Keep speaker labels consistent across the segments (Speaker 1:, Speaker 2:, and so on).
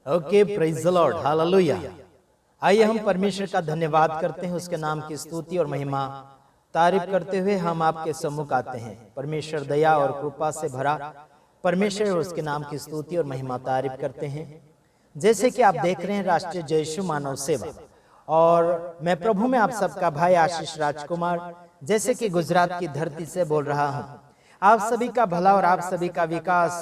Speaker 1: Okay, praise the Lord, hallelujah. आइए हम परमेश्वर का धन्यवाद करते हैं, उसके नाम की स्तुति और महिमा तारीफ करते हुए हम आपके सम्मुख आते हैं। परमेश्वर दया और कृपा से भरा परमेश्वर और उसके नाम की स्तुति और महिमा तारीफ करते हैं। जैसे कि आप देख रहे हैं राष्ट्रीय जय यीशु मानव सेवा, और मैं प्रभु में आप सबका भाई आशीष राजकुमार जैसे कि गुजरात की धरती से बोल रहा हूं। आप सभी का भला और आप सभी का विकास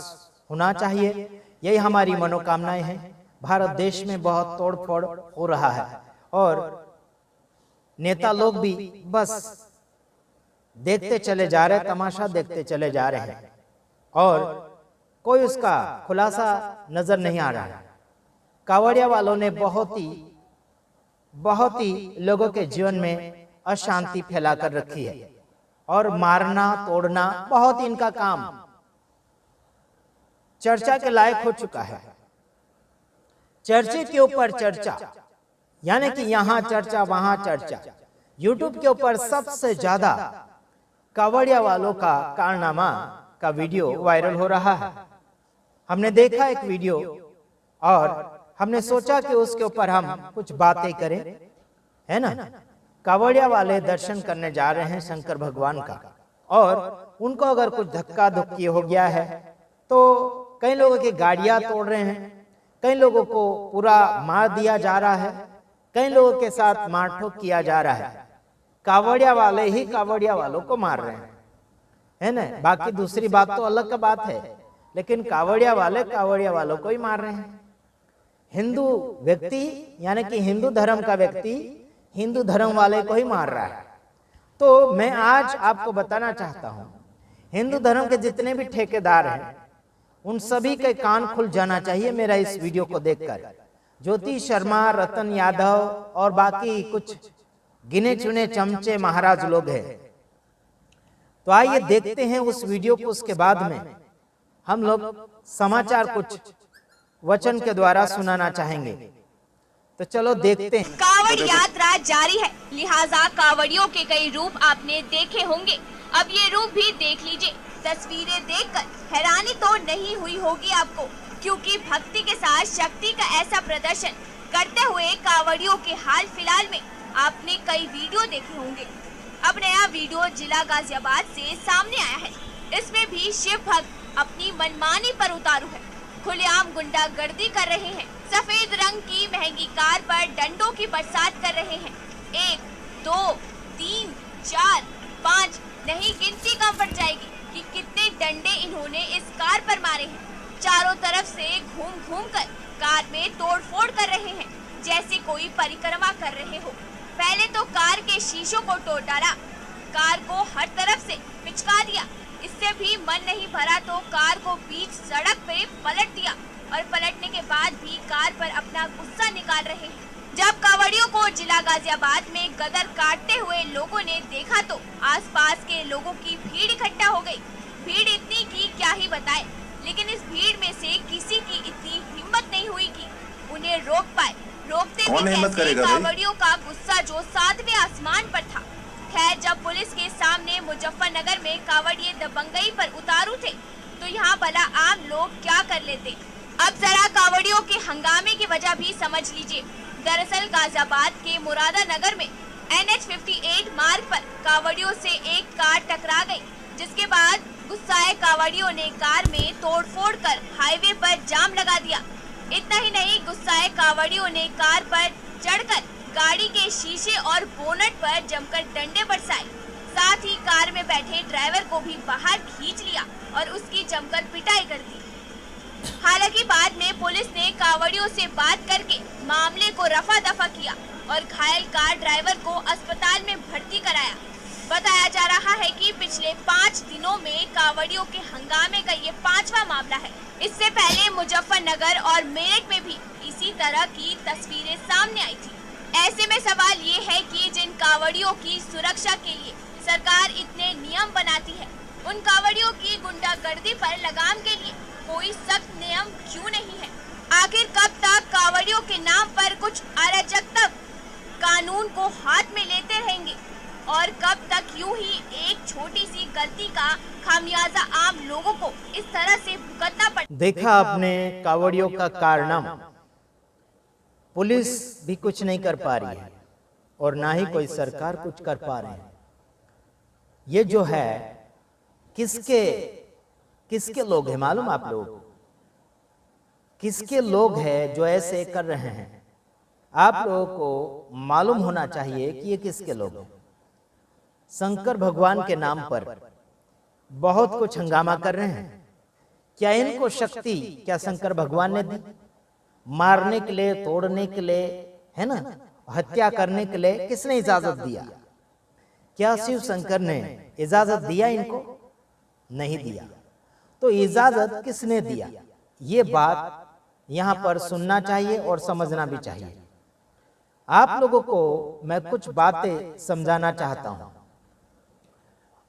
Speaker 1: होना चाहिए, यही हमारी मनोकामनाएं हैं। भारत देश में बहुत तोड़फोड़ हो रहा है और नेता लोग भी बस देखते चले जा रहे, तमाशा देखते चले जा रहे हैं और कोई उसका खुलासा नजर नहीं आ रहा है। कावड़िया वालों ने बहुत ही लोगों के जीवन में अशांति फैलाकर रखी है और मारना तोड़ना बहुत इनका काम चर्चा के लायक हो चुका है। चर्चे के ऊपर चर्चा, यानी कि यहां चर्चा वहां चर्चा। यूट्यूब के ऊपर सबसे ज्यादा कावड़िया वालों का कारनामा का वीडियो वायरल हो रहा है। हमने देखा एक वीडियो और हमने सोचा कि उसके ऊपर हम कुछ बातें करें, है ना। कावड़िया वाले दर्शन करने जा रहे हैं शंकर भगवान का, और उनको अगर कुछ धक्का धुक्की हो गया है तो कई लोगों की गाड़ियां तोड़ रहे हैं, कई लोगों को पूरा मार दिया जा रहा है, कई लोगों के साथ मारठोक किया जा रहा है। कावड़िया वाले ही कावड़िया वालों को मार रहे हैं, है ना। बाकी दूसरी बात तो अलग का बात है, लेकिन कावड़िया वाले कावड़िया वालों को ही मार रहे हैं। हिंदू व्यक्ति यानी कि हिंदू धर्म का व्यक्ति हिंदू धर्म वाले को ही मार रहा है। तो मैं आज आपको बताना चाहता हूं, हिंदू धर्म के जितने भी ठेकेदार हैं उन सभी के कान खुल जाना चाहिए मेरा इस वीडियो को देखकर। ज्योति शर्मा, रतन यादव और बाकी कुछ गिने चुने चमचे महाराज लोग हैं। तो आइए देखते हैं उस वीडियो को, उसके बाद में हम लोग समाचार कुछ वचन के द्वारा सुनाना चाहेंगे। तो चलो देखते हैं।
Speaker 2: कावड़ यात्रा जारी है, लिहाजा कावड़ियों के कई रूप आपने देखे होंगे। अब ये रूप भी देख लीजिए। तस्वीरें देखकर हैरानी तो नहीं हुई होगी आपको, क्योंकि भक्ति के साथ शक्ति का ऐसा प्रदर्शन करते हुए कावड़ियों के हाल फिलहाल में आपने कई वीडियो देखे होंगे। अब नया वीडियो जिला गाजियाबाद से सामने आया है। इसमें भी शिव भक्त अपनी मनमानी पर उतारू है, खुलेआम गुंडागर्दी कर रहे हैं। सफेद रंग की महंगी कार पर डंडों की बरसात कर रहे हैं। 1, 2, 3, 4, 5 नहीं गिनती कम पड़ जाएगी कि कितने डंडे इन्होंने इस कार पर मारे हैं। चारों तरफ से घूम घूम कर कार में तोड़फोड़ कर रहे हैं, जैसे कोई परिक्रमा कर रहे हो। पहले तो कार के शीशों को तोड़ डाला, कार को हर तरफ से पिचका दिया। इससे भी मन नहीं भरा तो कार को बीच सड़क पे पलट दिया, और पलटने के बाद भी कार पर अपना गुस्सा निकाल रहे हैं। जब कावड़ियों को जिला गाजियाबाद में गदर काटते हुए लोगों ने देखा तो आसपास के लोगों की भीड़ इकट्ठा हो गई। भीड़ इतनी की क्या ही बताए, लेकिन इस भीड़ में से किसी की इतनी हिम्मत नहीं हुई कि उन्हें रोक पाए। रोकते भी कावड़ियों का गुस्सा जो 7वें आसमान पर था। खैर, जब पुलिस के सामने मुजफ्फरनगर में कावड़िए दबंगई पर उतारू थे तो यहाँ भला आम लोग क्या कर लेते। अब जरा कावड़ियों के हंगामे की वजह भी समझ लीजिए। दरअसल गाजियाबाद के मुरादा नगर में NH 58 मार्ग पर कावड़ियों से एक कार टकरा गई, जिसके बाद गुस्साए कावड़ियों ने कार में तोड़फोड़ कर हाईवे पर जाम लगा दिया। इतना ही नहीं, गुस्साए कावड़ियों ने कार पर चढ़कर गाड़ी के शीशे और बोनट पर जमकर डंडे बरसाए। साथ ही कार में बैठे ड्राइवर को भी बाहर खींच लिया और उसकी जमकर पिटाई कर दी। हालांकि बाद में पुलिस ने कावड़ियों से बात करके मामले को रफा दफा किया और घायल कार ड्राइवर को अस्पताल में भर्ती कराया। बताया जा रहा है कि पिछले 5 दिनों में कावड़ियों के हंगामे का ये 5वां मामला है। इससे पहले मुजफ्फरनगर और मेरठ में भी इसी तरह की तस्वीरें सामने आई थी। ऐसे में सवाल ये है कि जिन कावड़ियों की सुरक्षा के लिए सरकार इतने नियम बनाती है, उन कावड़ियों की गुंडागर्दी पर लगाम के लिए कोई सख्त नियम क्यों नहीं है। आखिर कब तक कावड़ियों के नाम पर कुछ अराजकता कानून को हाथ में लेते रहेंगे। और कब तक यूं ही एक छोटी सी गलती का खामियाजा आम लोगों को इस तरह से भुगतना पड़े।
Speaker 1: देखा आपने कावड़ियों का कारनामा। पुलिस भी कुछ नहीं कर पा रही है और ना ही कोई सरकार कुछ कर पा रही है। ये जो है किसके किसके लोग हैं मालूम आप लोग? किसके लोग हैं जो ऐसे कर रहे हैं? आप लोगों को मालूम होना चाहिए कि ये किसके लोग हैं। शंकर भगवान के नाम पर बहुत कुछ हंगामा कर रहे हैं। क्या इनको शक्ति क्या शंकर भगवान ने दी? मारने के लिए, तोड़ने के लिए, है ना, हत्या करने के लिए किसने इजाजत दिया? क्या शिव शंकर ने इजाजत दिया इनको? नहीं दिया। तो इजाजत किसने दिया? ये बात यहां पर सुनना चाहिए और समझना भी चाहिए। आप लोगों को मैं कुछ बातें समझाना चाहता हूं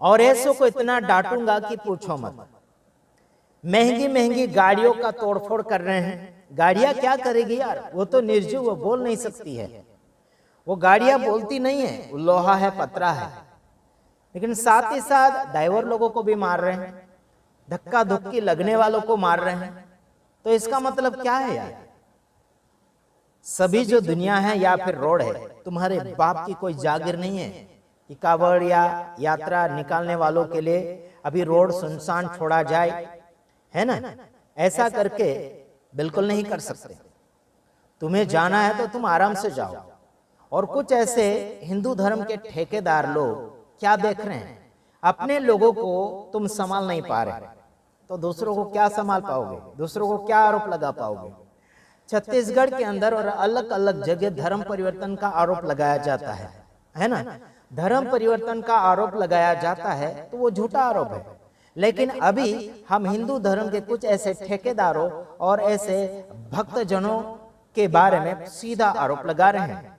Speaker 1: और ऐसों को इतना डांटूंगा कि पूछो मत। महंगी महंगी गाड़ियों का तोड़फोड़ कर रहे हैं। गाड़ियां क्या करेगी यार? वो तो निर्जीव, वो बोल नहीं सकती है। वो गाड़ियां बोलती नहीं है, वो लोहा है, पतरा है। लेकिन साथ ही साथ ड्राइवर लोगों को भी मार रहे हैं, धक्का धुक्की लगने वालों को मार रहे हैं। तो इसका मतलब क्या है यार? सभी जो दुनिया है या फिर रोड है, तुम्हारे बाप की कोई जागीर नहीं है कि कावड़ या यात्रा निकालने वालों के लिए अभी रोड सुनसान छोड़ा जाए, है ना? ऐसा करके बिल्कुल नहीं कर सकते। तुम्हें जाना है तो तुम आराम से जाओ। और कुछ ऐसे हिंदू धर्म के ठेकेदार लोग क्या देख रहे हैं? अपने लोगों को तुम संभाल नहीं पा रहे, तो दूसरों को क्या संभाल पाओगे? दूसरों को क्या आरोप लगा पाओगे? छत्तीसगढ़ के अंदर और अलग अलग जगह धर्म परिवर्तन का आरोप लगाया जाता है ना? धर्म परिवर्तन का आरोप लगाया जाता है तो वो झूठा आरोप है। लेकिन अभी हम हिंदू धर्म के कुछ ऐसे ठेकेदारों और ऐसे भक्तजनों के बारे में सीधा आरोप लगा रहे हैं।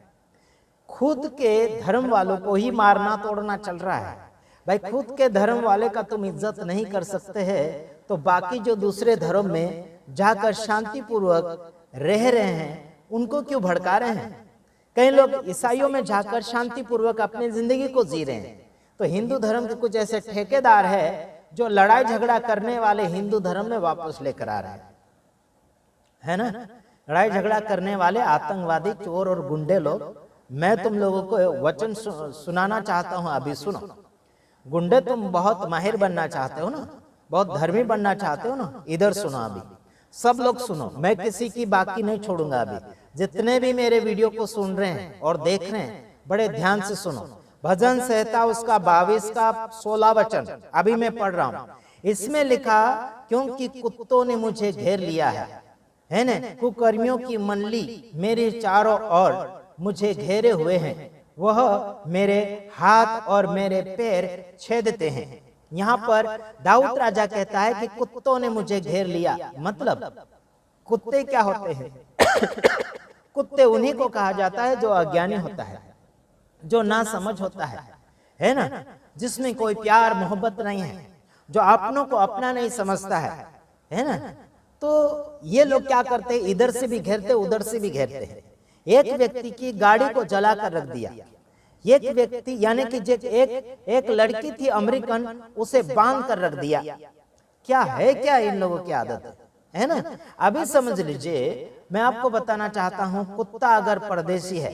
Speaker 1: खुद के धर्म वालों को ही मारना तोड़ना चल रहा है। भाई खुद के धर्म वाले का तुम इज्जत नहीं कर सकते हैं तो बाकी जो दूसरे धर्म में जाकर शांतिपूर्वक रह रहे हैं उनको क्यों भड़का रहे हैं? कई लोग ईसाइयों में जाकर शांतिपूर्वक अपनी जिंदगी को जी रहे हैं। तो हिंदू धर्म के कुछ ऐसे ठेकेदार है जो लड़ाई झगड़ा करने वाले हिंदू धर्म में वापस लेकर आ रहे हैं, है ना? लड़ाई झगड़ा करने वाले आतंकवादी, चोर और गुंडे लोग। मैं तुम लोगों को वचन सुनाना चाहता हूं, अभी सुनो। गुंडे तुम बहुत माहिर बनना चाहते हो ना, बहुत धर्मी बनना चाहते हो ना, इधर सुनो। अभी सब लोग सुनो, मैं किसी की बाकी नहीं छोड़ूंगा। अभी जितने भी मेरे वीडियो को सुन रहे हैं और देख रहे हैं, बड़े ध्यान से सुनो। भजन संहिता उसका 22 का 16 वचन अभी मैं पढ़ रहा हूं। इसमें लिखा, क्योंकि कुत्तों ने मुझे घेर लिया है ना? कुकर्मियों की मंडली मेरे चारों ओर मुझे घेरे हुए हैं, वह मेरे हाथ और मेरे पैर छेदते हैं। यहाँ पर दाऊद राजा कहता है कि कुत्तों ने मुझे घेर लिया। मतलब कुत्ते क्या होते हैं? कुत्ते उन्हीं को कहा जाता है जो अज्ञानी होता है, जो ना समझ होता है ना? जिसमें कोई प्यार मोहब्बत नहीं है, जो अपनों को अपना नहीं समझता है ना? तो ये लोग क्या करते हैं? इधर से भी घेरते, उधर से भी घेरते हैं। एक व्यक्ति की गाड़ी को जलाकर रख दिया। एक व्यक्ति यानी कि एक लड़की थी अमेरिकन, उसे बांध कर रख दिया। क्या है क्या इन लोगों की आदत है ना? अभी समझ लीजिए, मैं आपको बताना चाहता हूं, कुत्ता अगर परदेशी है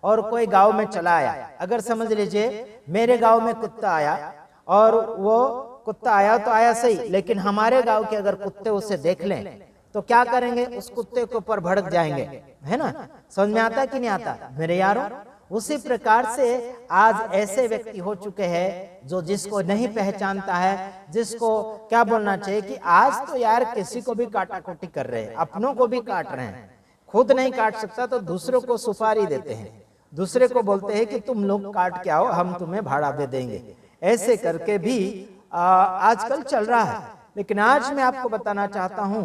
Speaker 1: और कोई गांव में चला आया, अगर समझ लीजिए मेरे गांव में कुत्ता आया और वो कुत्ता आया तो आया सही, लेकिन हमारे गांव के अगर कुत्ते उसे देख लें तो क्या करेंगे? उस कुत्ते के ऊपर भड़क जाएंगे, है ना? समझ में आता कि नहीं आता मेरे यारों? उसी प्रकार से आज ऐसे व्यक्ति हो चुके हैं जो जिसको नहीं पहचानता है, जिसको क्या बोलना चाहिए कि आज तो यार किसी को भी काटाकुटी कर रहे हैं, अपनों को भी काट रहे हैं। खुद नहीं काट सकता तो दूसरों को सुपारी देते हैं, दूसरे को बोलते हैं कि तुम लोग काट के आओ, हम तुम्हें भाड़ा दे देंगे। ऐसे करके भी आजकल चल रहा है। लेकिन आज मैं आपको बताना चाहता हूं,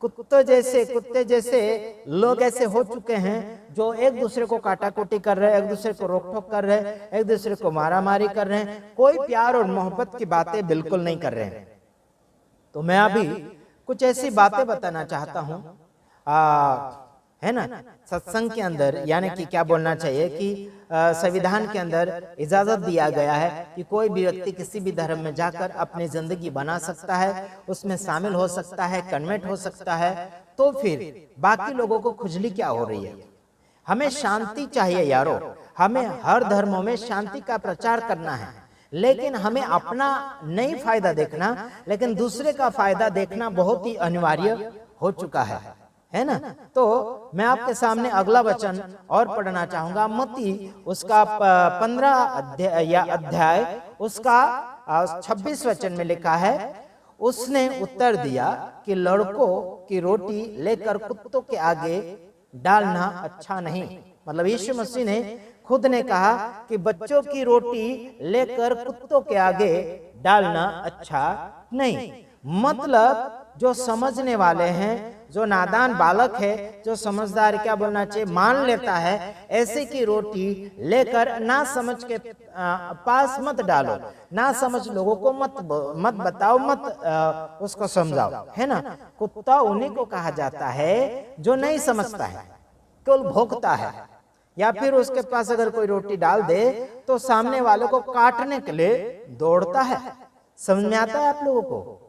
Speaker 1: कुत्ते जैसे लोग ऐसे हो चुके हैं जो एक दूसरे को काटाकुटी कर रहे हैं, एक दूसरे को रोक टोक कर रहे हैं, एक दूसरे को मारामारी कर रहे हैं, कोई प्यार और मोहब्बत की बातें बिल्कुल नहीं कर रहे हैं। तो मैं अभी कुछ ऐसी बातें बताना चाहता हूं है ना। सत्संग के अंदर यानी कि क्या बोलना चाहिए कि संविधान के अंदर इजाजत दिया गया है कि कोई भी व्यक्ति किसी भी धर्म में जाकर अपनी जिंदगी बना सकता है, उसमें शामिल हो सकता है, कन्वर्ट हो सकता है। तो फिर बाकी लोगों को खुजली क्या हो रही है? हमें शांति चाहिए यारो, हमें हर धर्मों में शांति का प्रचार करना है, लेकिन हमें अपना नहीं फायदा देखना, लेकिन दूसरे का फायदा देखना बहुत ही अनिवार्य हो चुका है ना। तो मैं आपके सामने अगला वचन और पढ़ना चाहूंगा। मत्ती उसका 15 अध्याय उसका 26 वचन में लिखा है, उसने उत्तर दिया कि लड़कों की रोटी लेकर कुत्तों के आगे डालना अच्छा नहीं। मतलब यीशु मसीह ने खुद ने कहा कि बच्चों की रोटी लेकर कुत्तों के आगे डालना अच्छा नहीं। मतलब जो समझने वाले हैं, जो नादान बालक है, जो समझदार क्या बोलना चाहिए मान लेता है, ऐसे की रोटी लेकर ना समझ के पास मत डालो, ना समझ लोगों को मत बताओ, मत उसको समझाओ, है ना। कुत्ता उन्हीं को कहा जाता है जो नहीं समझता है, केवल भौंकता है, या फिर उसके पास अगर कोई रोटी डाल दे तो सामने वाले को काटने के लिए दौड़ता है। समझ में आता है आप लोगों को?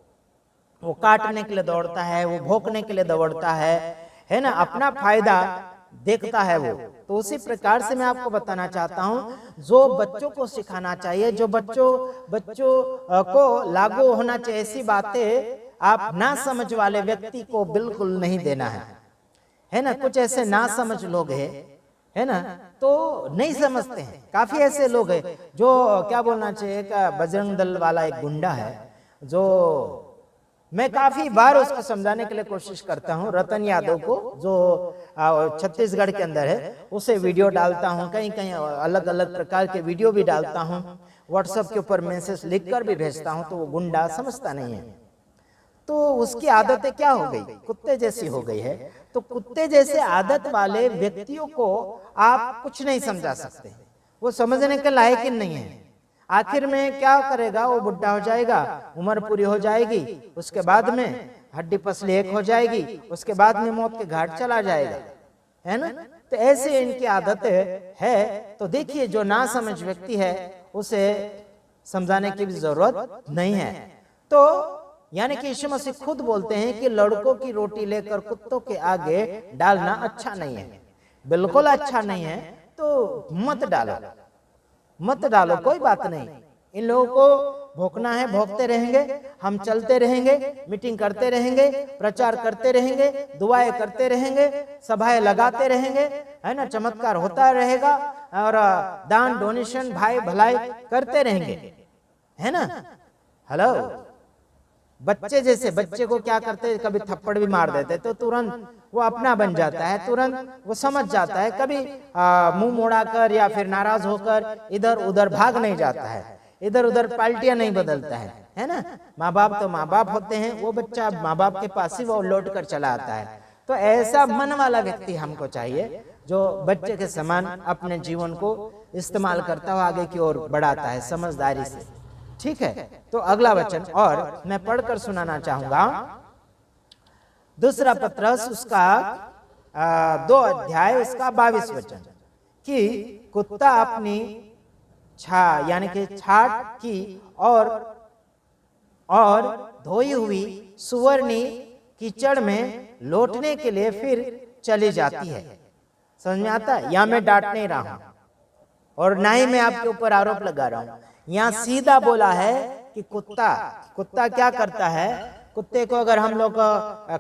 Speaker 1: वो काटने के लिए दौड़ता है, वो भौंकने के लिए दौड़ता है ना, अपना फायदा देखता है वो। तो उसी प्रकार से मैं आपको बताना चाहता हूं, जो बच्चों को सिखाना चाहिए, जो बच्चों को लागू होना चाहिए, ऐसी बातें आप ना समझ वाले व्यक्ति को बिल्कुल नहीं देना है ना। कुछ ऐसे ना समझ लोग है ना, तो नहीं समझते हैं। काफी ऐसे लोग हैं जो क्या बोलना चाहिए, बजरंग दल वाला एक गुंडा है, जो मैं काफी बार उसको समझाने के लिए कोशिश करता हूं, रतन यादव को, जो छत्तीसगढ़ के अंदर है, उसे वीडियो डालता हूं, कहीं कहीं अलग अलग प्रकार के वीडियो भी डालता हूं, व्हाट्सएप के ऊपर मैसेज लिखकर भी भेजता हूं, तो वो गुंडा समझता नहीं है। तो उसकी आदतें क्या हो गई? कुत्ते जैसी हो गई है। तो कुत्ते जैसे आदत वाले व्यक्तियों को आप कुछ नहीं समझा सकते, वो समझने के लायक ही नहीं है। आखिर में क्या करेगा? वो बुढ़ा हो जाएगा, उम्र पूरी हो जाएगी, उसके बाद में हड्डी पसली एक हो जाएगी, उसके बाद में मौत के घाट चला जाएगा, है ना। तो ऐसे इनकी आदतें है। तो देखिए, जो ना समझ व्यक्ति है उसे समझाने की भी जरूरत नहीं है। तो यानी कि यीशु मसीह खुद बोलते हैं कि लड़कों की रोटी लेकर कुत्तों के आगे डालना अच्छा नहीं है, बिल्कुल अच्छा नहीं है। तो मत डालो, कोई बात नहीं। इन लोगों को भोंकना है, भोंकते रहेंगे, हम चलते रहेंगे, मीटिंग करते रहेंगे, प्रचार करते रहेंगे, दुआएं करते रहेंगे, सभाएं लगाते रहेंगे, है ना, चमत्कार होता रहेगा, और दान डोनेशन भाई भलाई करते रहेंगे, है ना। हेलो, बच्चे जैसे, बच्चे को क्या करते, कभी थप्पड़ भी मार देते तो तुरंत वो अपना बन जाता है, तुरंत वो समझ जाता है, कभी मुंह मोड़ाकर या फिर नाराज होकर इधर उधर भाग नहीं जाता है, इधर उधर पाल्टियां नहीं बदलता है ना। माँ बाप तो माँ बाप होते हैं, वो बच्चा माँ बाप के पास ही वो लौट कर चला आता है। तो ऐसा मन वाला व्यक्ति हमको चाहिए, जो बच्चे के समान अपने जीवन को इस्तेमाल करता हुआ आगे की ओर बढ़ाता है समझदारी से। ठीक है, तो अगला वचन और मैं पढ़कर सुनाना चाहूंगा। दूसरा पत्रस उसका 2 अध्याय उसका 22 वचन, कि कुत्ता अपनी यानी कि छाट की और धोई हुई सुवर्णी कीचड़ में लौटने के लिए फिर चली जाती है। समझ में आता है? या मैं डांट नहीं रहा हूं और ना ही मैं आपके ऊपर आरोप लगा रहा हूं। यहाँ सीधा बोला है कि कुत्ता क्या करता है। कुत्ते को अगर हम लोग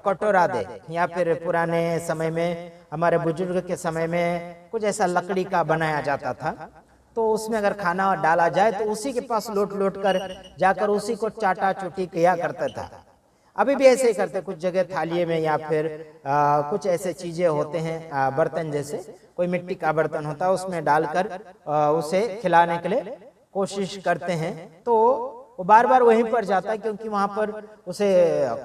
Speaker 1: कटोरा दे, या फिर पुराने समय में हमारे बुजुर्ग के समय में कुछ ऐसा लकड़ी का बनाया जाता था, तो उसमें अगर खाना डाला जाए तो उसी के पास लौट कर जाकर उसी को चाटा चुटी किया करता था। अभी भी ऐसे ही करते, कुछ जगह थालिए में या फिर कुछ ऐसे चीजें होते हैं, बर्तन जैसे कोई मिट्टी का बर्तन होता है, उसमें डालकर उसे खिलाने के लिए कोशिश करते हैं। तो वो बार बार वहीं पर जाता है, क्योंकि वहां पर उसे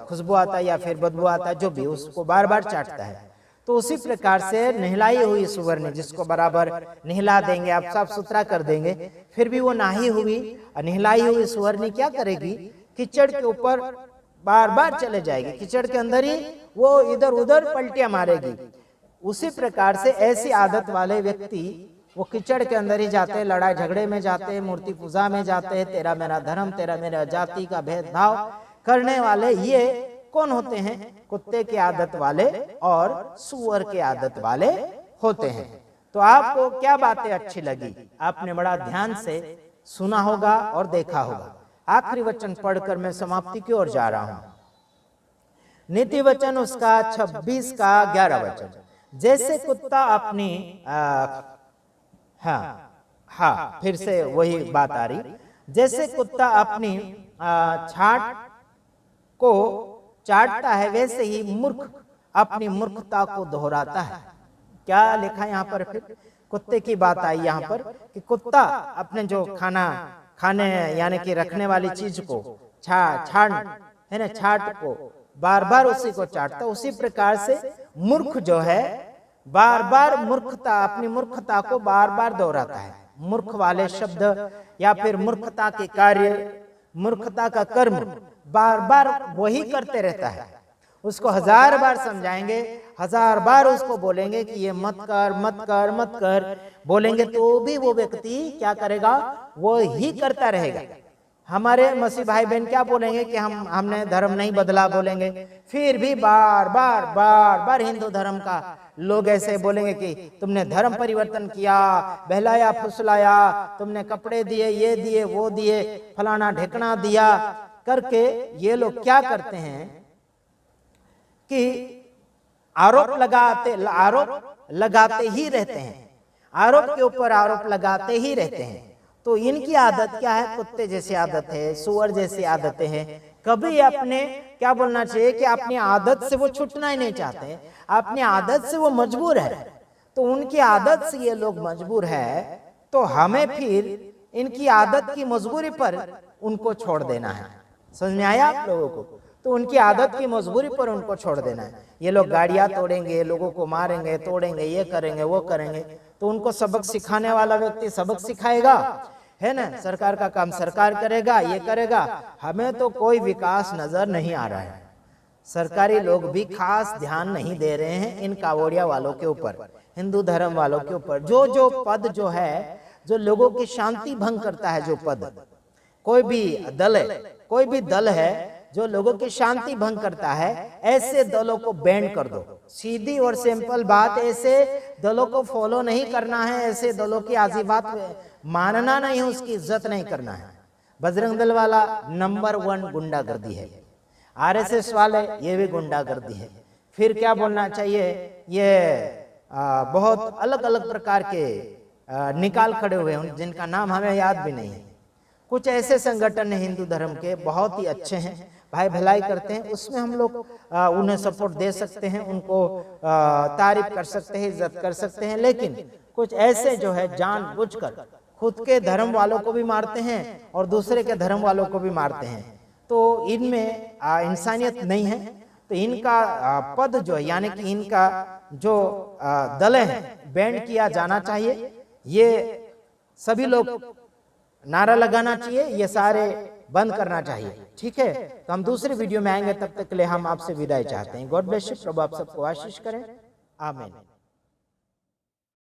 Speaker 1: खुशबू आता है या फिर बदबू आता है, जो भी, उसको बार बार चाटता है। तो उसी प्रकार से नहलाई हुई सुवर्ण, जिसको बराबर नहला देंगे, आप साफ सुथरा कर देंगे, फिर भी वो नहाई हुई नहलाई हुई सुवर्ण क्या करेगी? कीचड़ के ऊपर बार बार चले जाएगी, कीचड़ के अंदर ही वो इधर उधर पलटियां मारेगी। उसी प्रकार से ऐसी आदत वाले व्यक्ति वो कीचड़ के अंदर ही जाते हैं, लड़ाई झगड़े में जाते हैं, मूर्ति पूजा में जाते हैं, तेरा मेरा धर्म, तेरा मेरा जाति का भेदभाव करने वाले ये कौन होते हैं? कुत्ते की आदत वाले और सूअर की आदत वाले होते हैं। तो आपको क्या बातें अच्छी लगी? आपने बड़ा ध्यान से सुना होगा और देखा होगा। आखिरी वचन पढ़कर मैं समाप्ति की ओर जा रहा हूं। नीति वचन उसका 26 का 11 वचन, जैसे कुत्ता अपनी फिर से वही बात आ रही, जैसे कुत्ता अपनी छाट को चाटता है वैसे ही मूर्ख अपनी मूर्खता को दोहराता है। क्या लिखा यहाँ पर? फिर कुत्ते की बात आई यहाँ पर कि कुत्ता अपने जो खाने यानी कि रखने वाली चीज को छाट को बार बार उसी को चाटता। उसी प्रकार से मूर्ख जो है बार बार अपनी मूर्खता को बार बार दोहराता है। मूर्ख वाले शब्द या फिर मूर्खता के कार्य, मूर्खता का कर्म बार बार वही करते रहता है। उसको 1000 बार समझाएंगे, 1000 बार उसको बोलेंगे कि ये मत कर मत कर मत कर, बोलेंगे तो भी वो व्यक्ति क्या करेगा? वो ही करता रहेगा। हमारे मसीह भाई बहन क्या बोलेंगे कि हमने धर्म नहीं बदला बोलेंगे, फिर भी बार बार हिंदू धर्म का लोग ऐसे बोलेंगे कि तुमने धर्म परिवर्तन किया, बहलाया फुसलाया, तुमने कपड़े दिए, ये दिए, वो दिए, फलाना ढेकना दिया करके ये लोग क्या करते हैं कि आरोप लगाते ही रहते हैं, आरोप के ऊपर आरोप लगाते ही रहते हैं। तो इनकी आदत क्या है? कुत्ते जैसी आदत है, सुअर जैसी आदतें हैं। कभी अपने क्या बोलना चाहिए कि अपनी आदत से वो छूटना ही नहीं चाहते, अपनी आदत से वो मजबूर है। तो उनकी आदत से ये लोग मजबूर है, तो हमें फिर इनकी आदत की मजबूरी पर उनको छोड़ देना है। समझ में आया आप लोगों को? तो उनकी आदत की मजबूरी पर उनको छोड़ देना है। ये लोग गाड़ियां तोड़ेंगे, लोगों को मारेंगे, तोड़ेंगे, ये करेंगे, वो करेंगे, तो उनको सबक सिखाने वाला व्यक्ति सबक सिखाएगा, है ना? सरकार का काम सरकार करेगा, ये करेगा। हमें तो कोई विकास नजर नहीं आ रहा है। सरकारी लोग भी खास ध्यान नहीं दे रहे हैं इन कावड़िया वालों के ऊपर, हिंदू धर्म वालों के ऊपर। जो पद जो है, जो लोगों की शांति भंग करता है, जो पद, कोई भी दल है जो लोगों की शांति भंग करता है, ऐसे दलों को बैन कर दो। सीधी और सिंपल बात, ऐसे दलों को फॉलो नहीं करना है, ऐसे दलों की आजी बात मानना नहीं है, उसकी इज्जत नहीं करना है। बजरंग दल वाला नंबर 1 गुंडागर्दी है, आरएसएस वाले ये भी गुंडागर्दी है। फिर क्या बोलना चाहिए, ये बहुत अलग अलग प्रकार के निकाल खड़े हुए हैं जिनका नाम हमें याद भी नहीं है। कुछ ऐसे संगठन है हिंदू धर्म के, बहुत ही अच्छे हैं, भाई भलाई करते हैं, उसमें हम लोग उन्हें सपोर्ट दे सकते हैं, उनको तारीफ कर सकते हैं, इज्जत कर सकते हैं। लेकिन कुछ ऐसे जो है जानबूझकर खुद के धर्म वालों को भी मारते हैं और दूसरे के धर्म वालों को भी मारते हैं, तो इनमें इंसानियत नहीं है। तो इनका पद जो है, यानी कि इनका जो दल है, बैन किया जाना चाहिए। ये सभी लोग नारा लगाना चाहिए, ये सारे बंद करना चाहिए। ठीक है, तो हम दूसरे वीडियो में आएंगे, तब तक के लिए हम आपसे विदाई चाहते हैं। गॉड ब्लेस यू, प्रभु आप सबको आशीष करें। आमीन।